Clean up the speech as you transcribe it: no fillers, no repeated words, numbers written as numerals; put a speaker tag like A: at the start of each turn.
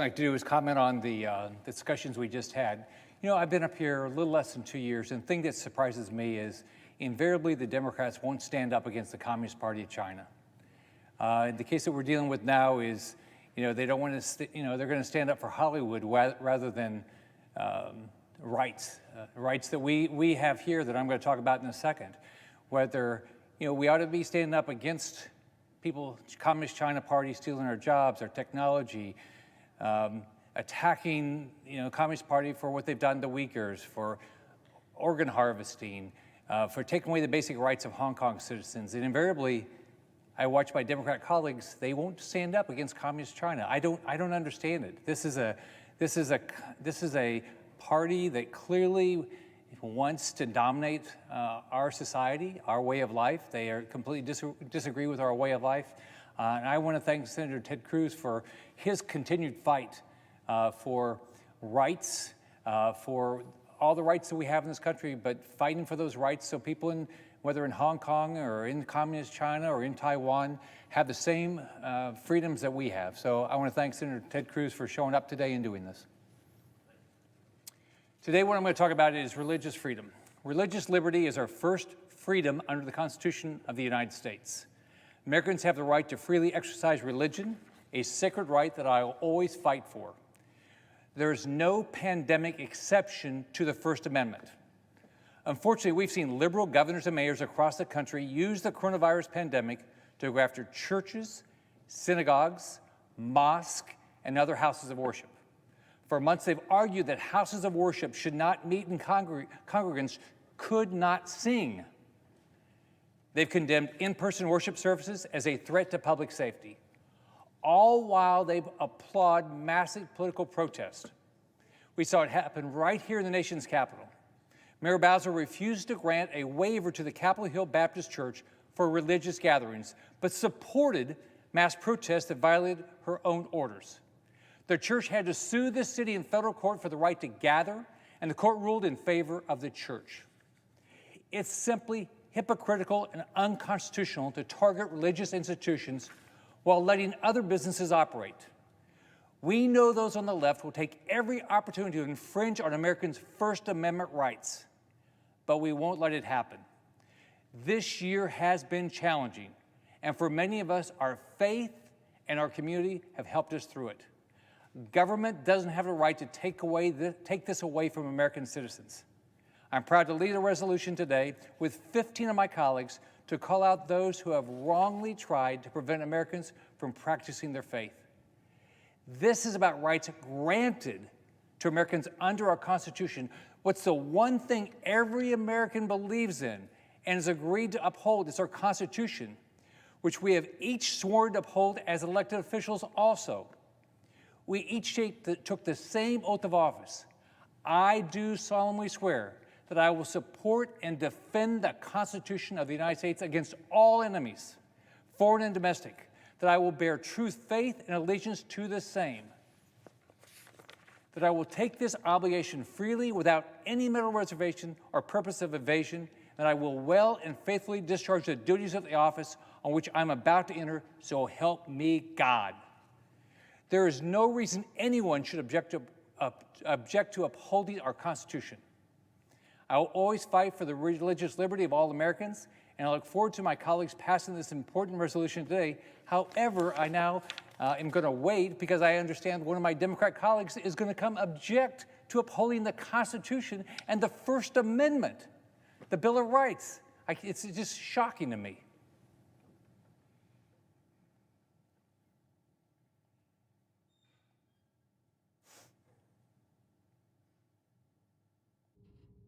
A: What I'd like to do is comment on the discussions we just had. You know, I've been up here a little less than 2 years, and the thing that surprises me is invariably the Democrats won't stand up against the Communist Party of China. The case that we're dealing with now is, you know, they don't want to, they're going to stand up for Hollywood rather than rights that we have here that I'm going to talk about in a second. Whether, you know, we ought to be standing up against people, Communist China Party stealing our jobs, our technology, attacking, Communist Party for what they've done to Uyghurs, for organ harvesting, for taking away the basic rights of Hong Kong citizens. And invariably, I watch my Democrat colleagues, they won't stand up against Communist China. I don't understand it. This is a party that clearly wants to dominate our society, our way of life. They are completely disagree with our way of life. And I want to thank Senator Ted Cruz for his continued fight for rights, for all the rights that we have in this country, but fighting for those rights so people whether in Hong Kong or in communist China or in Taiwan, have the same freedoms that we have. So I want to thank Senator Ted Cruz for showing up today and doing this. Today, what I'm going to talk about is religious freedom. Religious liberty is our first freedom under the Constitution of the United States. Americans have the right to freely exercise religion, a sacred right that I will always fight for. There is no pandemic exception to the First Amendment. Unfortunately, we've seen liberal governors and mayors across the country use the coronavirus pandemic to go after churches, synagogues, mosques, and other houses of worship. For months, they've argued that houses of worship should not meet and congregants could not sing. They've condemned in-person worship services as a threat to public safety, all while they applaud massive political protest. We saw it happen right here in the nation's capital. Mayor Bowser refused to grant a waiver to the Capitol Hill Baptist Church for religious gatherings, but supported mass protests that violated her own orders. The church had to sue the city in federal court for the right to gather, and the court ruled in favor of the church. It's simply hypocritical and unconstitutional to target religious institutions while letting other businesses operate. We know those on the left will take every opportunity to infringe on Americans' First Amendment rights, but we won't let it happen. This year has been challenging, and for many of us, our faith and our community have helped us through it. Government doesn't have the right to take this away from American citizens. I'm proud to lead a resolution today with 15 of my colleagues to call out those who have wrongly tried to prevent Americans from practicing their faith. This is about rights granted to Americans under our Constitution. What's the one thing every American believes in and has agreed to uphold is our Constitution, which we have each sworn to uphold as elected officials also. We each took the same oath of office. I do solemnly swear that I will support and defend the Constitution of the United States against all enemies, foreign and domestic, that I will bear true faith and allegiance to the same, that I will take this obligation freely without any mental reservation or purpose of evasion, that I will well and faithfully discharge the duties of the office on which I'm about to enter, so help me God. There is no reason anyone should object to upholding our Constitution. I will always fight for the religious liberty of all Americans, and I look forward to my colleagues passing this important resolution today. However, I now am going to wait because I understand one of my Democrat colleagues is going to come object to upholding the Constitution and the First Amendment, the Bill of Rights. It's just shocking to me.